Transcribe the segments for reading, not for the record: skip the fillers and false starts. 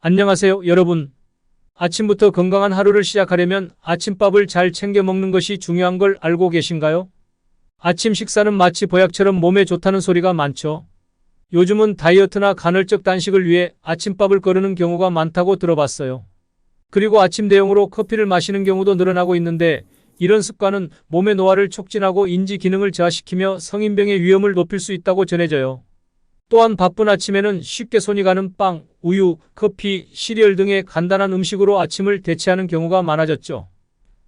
안녕하세요, 여러분. 아침부터 건강한 하루를 시작하려면 아침밥을 잘 챙겨 먹는 것이 중요한 걸 알고 계신가요? 아침 식사는 마치 보약처럼 몸에 좋다는 소리가 많죠. 요즘은 다이어트나 간헐적 단식을 위해 아침밥을 거르는 경우가 많다고 들어봤어요. 그리고 아침 대용으로 커피를 마시는 경우도 늘어나고 있는데, 이런 습관은 몸의 노화를 촉진하고 인지 기능을 저하시키며 성인병의 위험을 높일 수 있다고 전해져요. 또한 바쁜 아침에는 쉽게 손이 가는 빵, 우유, 커피, 시리얼 등의 간단한 음식으로 아침을 대체하는 경우가 많아졌죠.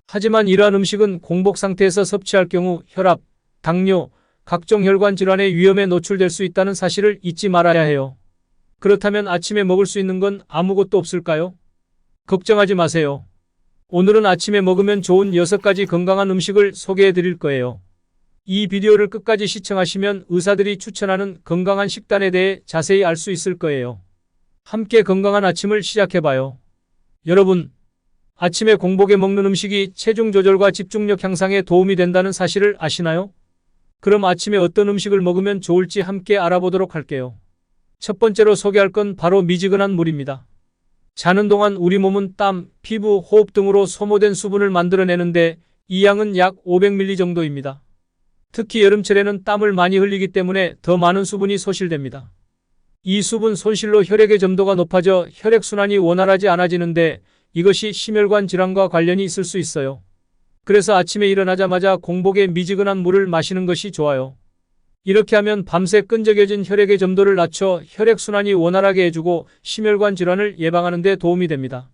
하지만 이러한 음식은 공복 상태에서 섭취할 경우 혈압, 당뇨, 각종 혈관 질환의 위험에 노출될 수 있다는 사실을 잊지 말아야 해요. 그렇다면 아침에 먹을 수 있는 건 아무것도 없을까요? 걱정하지 마세요. 오늘은 아침에 먹으면 좋은 6가지 건강한 음식을 소개해 드릴 거예요. 이 비디오를 끝까지 시청하시면 의사들이 추천하는 건강한 식단에 대해 자세히 알 수 있을 거예요. 함께 건강한 아침을 시작해봐요. 여러분, 아침에 공복에 먹는 음식이 체중 조절과 집중력 향상에 도움이 된다는 사실을 아시나요? 그럼 아침에 어떤 음식을 먹으면 좋을지 함께 알아보도록 할게요. 첫 번째로 소개할 건 바로 미지근한 물입니다. 자는 동안 우리 몸은 땀, 피부, 호흡 등으로 소모된 수분을 만들어내는데 이 양은 약 500ml 정도입니다. 특히 여름철에는 땀을 많이 흘리기 때문에 더 많은 수분이 소실됩니다. 이 수분 손실로 혈액의 점도가 높아져 혈액순환이 원활하지 않아지는데 이것이 심혈관 질환과 관련이 있을 수 있어요. 그래서 아침에 일어나자마자 공복에 미지근한 물을 마시는 것이 좋아요. 이렇게 하면 밤새 끈적여진 혈액의 점도를 낮춰 혈액순환이 원활하게 해주고 심혈관 질환을 예방하는 데 도움이 됩니다.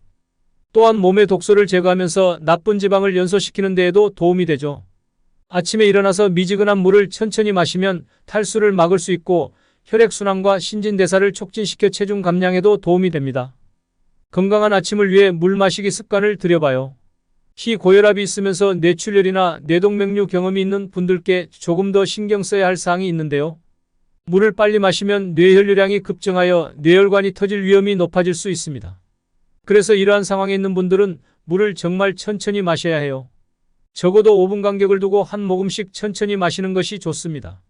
또한 몸의 독소를 제거하면서 나쁜 지방을 연소시키는 데에도 도움이 되죠. 아침에 일어나서 미지근한 물을 천천히 마시면 탈수를 막을 수 있고 혈액순환과 신진대사를 촉진시켜 체중 감량에도 도움이 됩니다. 건강한 아침을 위해 물 마시기 습관을 들여봐요. 희고혈압이 있으면서 뇌출혈이나 뇌동맥류 경험이 있는 분들께 조금 더 신경 써야 할 사항이 있는데요. 물을 빨리 마시면 뇌혈류량이 급증하여 뇌혈관이 터질 위험이 높아질 수 있습니다. 그래서 이러한 상황에 있는 분들은 물을 정말 천천히 마셔야 해요. 적어도 5분 간격을 두고 한 모금씩 천천히 마시는 것이 좋습니다.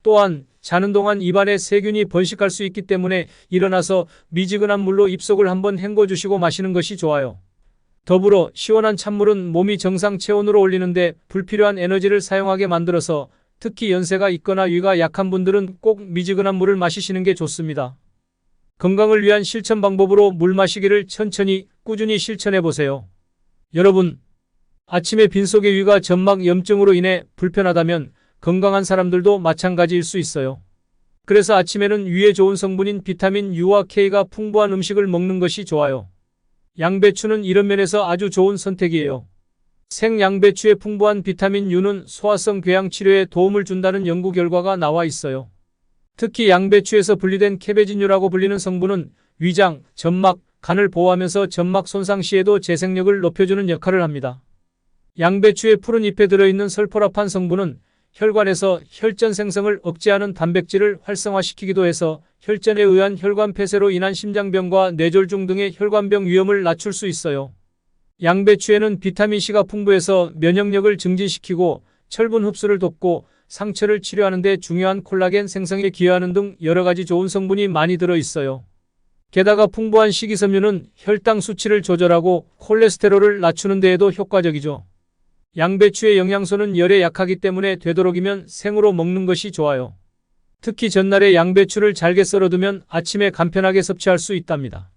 또한 자는 동안 입안에 세균이 번식할 수 있기 때문에 일어나서 미지근한 물로 입속을 한번 헹궈주시고 마시는 것이 좋아요. 더불어 시원한 찬물은 몸이 정상 체온으로 올리는데 불필요한 에너지를 사용하게 만들어서 특히 연세가 있거나 위가 약한 분들은 꼭 미지근한 물을 마시시는 게 좋습니다. 건강을 위한 실천 방법으로 물 마시기를 천천히 꾸준히 실천해 보세요. 여러분, 아침에 빈속의 위가 점막 염증으로 인해 불편하다면 건강한 사람들도 마찬가지일 수 있어요. 그래서 아침에는 위에 좋은 성분인 비타민 U와 K가 풍부한 음식을 먹는 것이 좋아요. 양배추는 이런 면에서 아주 좋은 선택이에요. 생양배추의 풍부한 비타민 U는 소화성 궤양 치료에 도움을 준다는 연구 결과가 나와 있어요. 특히 양배추에서 분리된 캐베진유라고 불리는 성분은 위장, 점막, 간을 보호하면서 점막 손상 시에도 재생력을 높여주는 역할을 합니다. 양배추의 푸른 잎에 들어있는 설포라판 성분은 혈관에서 혈전 생성을 억제하는 단백질을 활성화시키기도 해서 혈전에 의한 혈관 폐쇄로 인한 심장병과 뇌졸중 등의 혈관병 위험을 낮출 수 있어요. 양배추에는 비타민C가 풍부해서 면역력을 증진시키고 철분 흡수를 돕고 상처를 치료하는 데 중요한 콜라겐 생성에 기여하는 등 여러가지 좋은 성분이 많이 들어있어요. 게다가 풍부한 식이섬유는 혈당 수치를 조절하고 콜레스테롤을 낮추는 데에도 효과적이죠. 양배추의 영양소는 열에 약하기 때문에 되도록이면 생으로 먹는 것이 좋아요. 특히 전날에 양배추를 잘게 썰어두면 아침에 간편하게 섭취할 수 있답니다.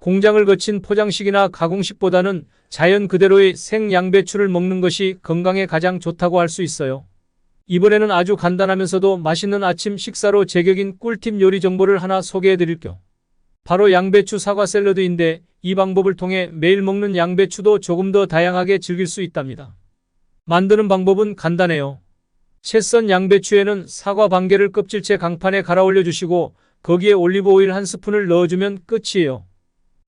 공장을 거친 포장식이나 가공식보다는 자연 그대로의 생 양배추를 먹는 것이 건강에 가장 좋다고 할 수 있어요. 이번에는 아주 간단하면서도 맛있는 아침 식사로 제격인 꿀팁 요리 정보를 하나 소개해 드릴게요. 바로 양배추 사과 샐러드인데 이 방법을 통해 매일 먹는 양배추도 조금 더 다양하게 즐길 수 있답니다. 만드는 방법은 간단해요. 채 썬 양배추에는 사과 반개를 껍질째 강판에 갈아 올려주시고 거기에 올리브 오일 한 스푼을 넣어주면 끝이에요.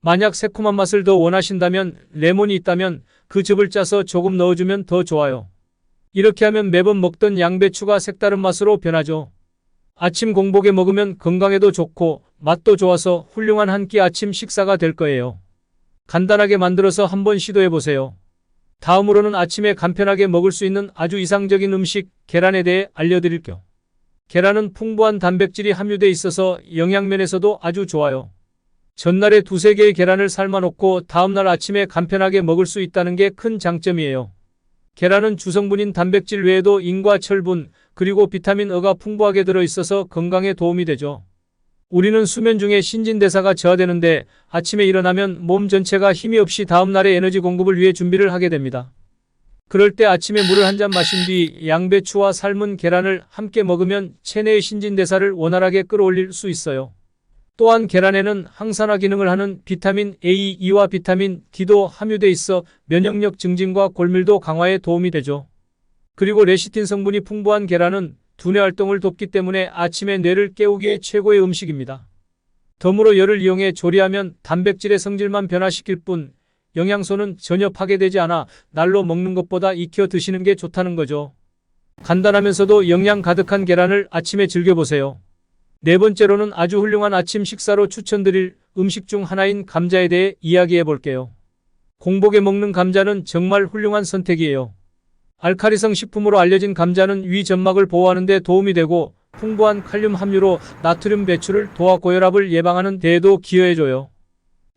만약 새콤한 맛을 더 원하신다면 레몬이 있다면 그 즙을 짜서 조금 넣어주면 더 좋아요. 이렇게 하면 매번 먹던 양배추가 색다른 맛으로 변하죠. 아침 공복에 먹으면 건강에도 좋고 맛도 좋아서 훌륭한 한 끼 아침 식사가 될 거예요. 간단하게 만들어서 한번 시도해보세요. 다음으로는 아침에 간편하게 먹을 수 있는 아주 이상적인 음식 계란에 대해 알려드릴게요. 계란은 풍부한 단백질이 함유되어 있어서 영양면에서도 아주 좋아요. 전날에 두세 개의 계란을 삶아놓고 다음날 아침에 간편하게 먹을 수 있다는 게 큰 장점이에요. 계란은 주성분인 단백질 외에도 인과 철분, 그리고 비타민 E가 풍부하게 들어있어서 건강에 도움이 되죠. 우리는 수면 중에 신진대사가 저하되는데 아침에 일어나면 몸 전체가 힘이 없이 다음날의 에너지 공급을 위해 준비를 하게 됩니다. 그럴 때 아침에 물을 한 잔 마신 뒤 양배추와 삶은 계란을 함께 먹으면 체내의 신진대사를 원활하게 끌어올릴 수 있어요. 또한 계란에는 항산화 기능을 하는 비타민 A, E와 비타민 D도 함유돼 있어 면역력 증진과 골밀도 강화에 도움이 되죠. 그리고 레시틴 성분이 풍부한 계란은 두뇌 활동을 돕기 때문에 아침에 뇌를 깨우기에 최고의 음식입니다. 덤으로 열을 이용해 조리하면 단백질의 성질만 변화시킬 뿐 영양소는 전혀 파괴되지 않아 날로 먹는 것보다 익혀 드시는 게 좋다는 거죠. 간단하면서도 영양 가득한 계란을 아침에 즐겨보세요. 네 번째로는 아주 훌륭한 아침 식사로 추천드릴 음식 중 하나인 감자에 대해 이야기해 볼게요. 공복에 먹는 감자는 정말 훌륭한 선택이에요. 알카리성 식품으로 알려진 감자는 위 점막을 보호하는 데 도움이 되고 풍부한 칼륨 함유로 나트륨 배출을 도와 고혈압을 예방하는 데에도 기여해줘요.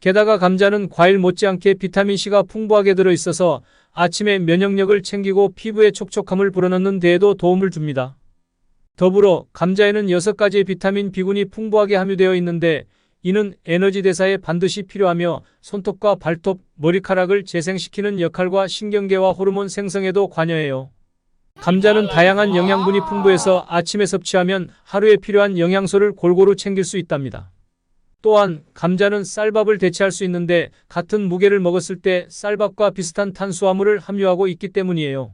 게다가 감자는 과일 못지않게 비타민C가 풍부하게 들어있어서 아침에 면역력을 챙기고 피부의 촉촉함을 불어넣는 데에도 도움을 줍니다. 더불어 감자에는 6가지의 비타민 B군이 풍부하게 함유되어 있는데 이는 에너지 대사에 반드시 필요하며 손톱과 발톱, 머리카락을 재생시키는 역할과 신경계와 호르몬 생성에도 관여해요. 감자는 다양한 영양분이 풍부해서 아침에 섭취하면 하루에 필요한 영양소를 골고루 챙길 수 있답니다. 또한 감자는 쌀밥을 대체할 수 있는데 같은 무게를 먹었을 때 쌀밥과 비슷한 탄수화물을 함유하고 있기 때문이에요.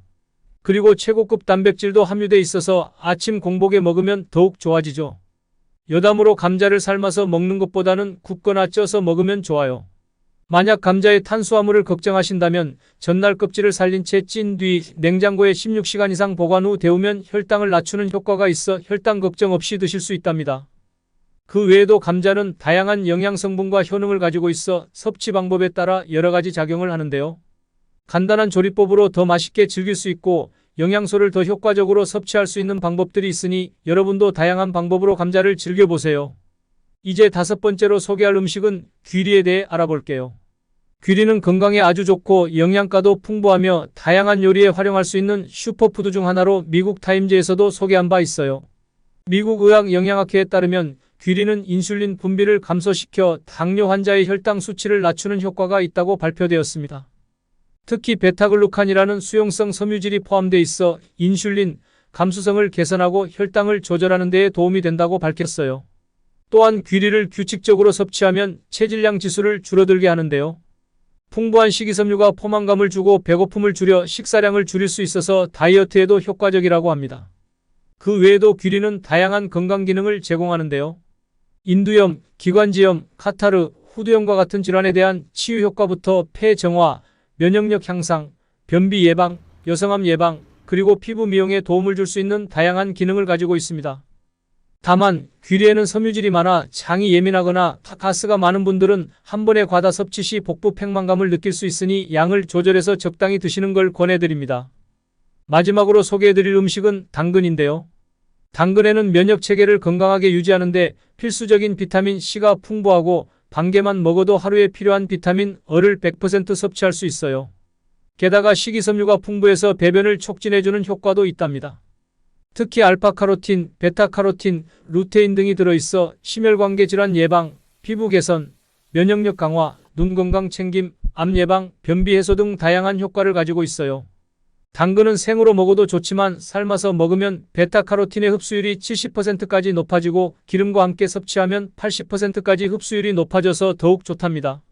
그리고 최고급 단백질도 함유돼 있어서 아침 공복에 먹으면 더욱 좋아지죠. 여담으로 감자를 삶아서 먹는 것보다는 굽거나 쪄서 먹으면 좋아요. 만약 감자의 탄수화물을 걱정하신다면 전날 껍질을 살린 채 찐 뒤 냉장고에 16시간 이상 보관 후 데우면 혈당을 낮추는 효과가 있어 혈당 걱정 없이 드실 수 있답니다. 그 외에도 감자는 다양한 영양 성분과 효능을 가지고 있어 섭취 방법에 따라 여러 가지 작용을 하는데요. 간단한 조리법으로 더 맛있게 즐길 수 있고 영양소를 더 효과적으로 섭취할 수 있는 방법들이 있으니 여러분도 다양한 방법으로 감자를 즐겨보세요. 이제 5번째로 소개할 음식은 귀리에 대해 알아볼게요. 귀리는 건강에 아주 좋고 영양가도 풍부하며 다양한 요리에 활용할 수 있는 슈퍼푸드 중 하나로 미국 타임즈에서도 소개한 바 있어요. 미국 의학영양학회에 따르면 귀리는 인슐린 분비를 감소시켜 당뇨 환자의 혈당 수치를 낮추는 효과가 있다고 발표되었습니다. 특히 베타글루칸이라는 수용성 섬유질이 포함되어 있어 인슐린 감수성을 개선하고 혈당을 조절하는 데 도움이 된다고 밝혔어요. 또한 귀리를 규칙적으로 섭취하면 체질량 지수를 줄어들게 하는데요. 풍부한 식이섬유가 포만감을 주고 배고픔을 줄여 식사량을 줄일 수 있어서 다이어트에도 효과적이라고 합니다. 그 외에도 귀리는 다양한 건강 기능을 제공하는데요. 인두염, 기관지염, 카타르, 후두염과 같은 질환에 대한 치유 효과부터 폐 정화, 면역력 향상, 변비 예방, 여성암 예방, 그리고 피부 미용에 도움을 줄 수 있는 다양한 기능을 가지고 있습니다. 다만 귀리에는 섬유질이 많아 장이 예민하거나 가스가 많은 분들은 한 번에 과다 섭취 시 복부 팽만감을 느낄 수 있으니 양을 조절해서 적당히 드시는 걸 권해드립니다. 마지막으로 소개해드릴 음식은 당근인데요. 당근에는 면역체계를 건강하게 유지하는 데 필수적인 비타민 C가 풍부하고 반 개만 먹어도 하루에 필요한 비타민 E를 100% 섭취할 수 있어요. 게다가 식이섬유가 풍부해서 배변을 촉진해주는 효과도 있답니다. 특히 알파카로틴, 베타카로틴, 루테인 등이 들어있어 심혈관계 질환 예방, 피부 개선, 면역력 강화, 눈 건강 챙김, 암 예방, 변비 해소 등 다양한 효과를 가지고 있어요. 당근은 생으로 먹어도 좋지만 삶아서 먹으면 베타카로틴의 흡수율이 70%까지 높아지고 기름과 함께 섭취하면 80%까지 흡수율이 높아져서 더욱 좋답니다.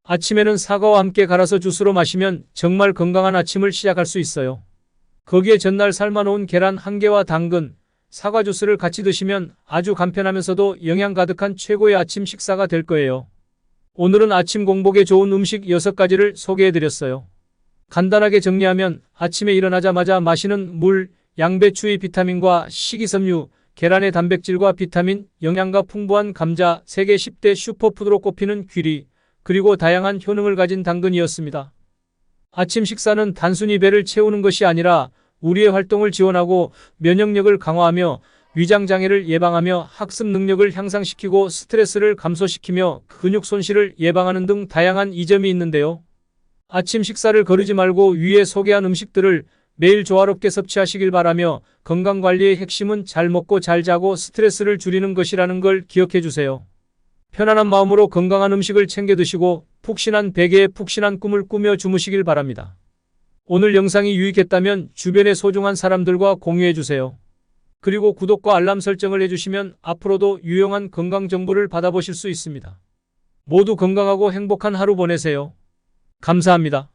아침에는 사과와 함께 갈아서 주스로 마시면 정말 건강한 아침을 시작할 수 있어요. 거기에 전날 삶아놓은 계란 1개와 당근, 사과 주스를 같이 드시면 아주 간편하면서도 영양 가득한 최고의 아침 식사가 될 거예요. 오늘은 아침 공복에 좋은 음식 6가지를 소개해드렸어요. 간단하게 정리하면 아침에 일어나자마자 마시는 물, 양배추의 비타민과 식이섬유, 계란의 단백질과 비타민, 영양가 풍부한 감자, 세계 10대 슈퍼푸드로 꼽히는 귀리, 그리고 다양한 효능을 가진 당근이었습니다. 아침 식사는 단순히 배를 채우는 것이 아니라 우리의 활동을 지원하고 면역력을 강화하며 위장장애를 예방하며 학습 능력을 향상시키고 스트레스를 감소시키며 근육 손실을 예방하는 등 다양한 이점이 있는데요. 아침 식사를 거르지 말고 위에 소개한 음식들을 매일 조화롭게 섭취하시길 바라며 건강관리의 핵심은 잘 먹고 잘 자고 스트레스를 줄이는 것이라는 걸 기억해 주세요. 편안한 마음으로 건강한 음식을 챙겨 드시고 푹신한 베개에 푹신한 꿈을 꾸며 주무시길 바랍니다. 오늘 영상이 유익했다면 주변의 소중한 사람들과 공유해 주세요. 그리고 구독과 알람 설정을 해주시면 앞으로도 유용한 건강 정보를 받아보실 수 있습니다. 모두 건강하고 행복한 하루 보내세요. 감사합니다.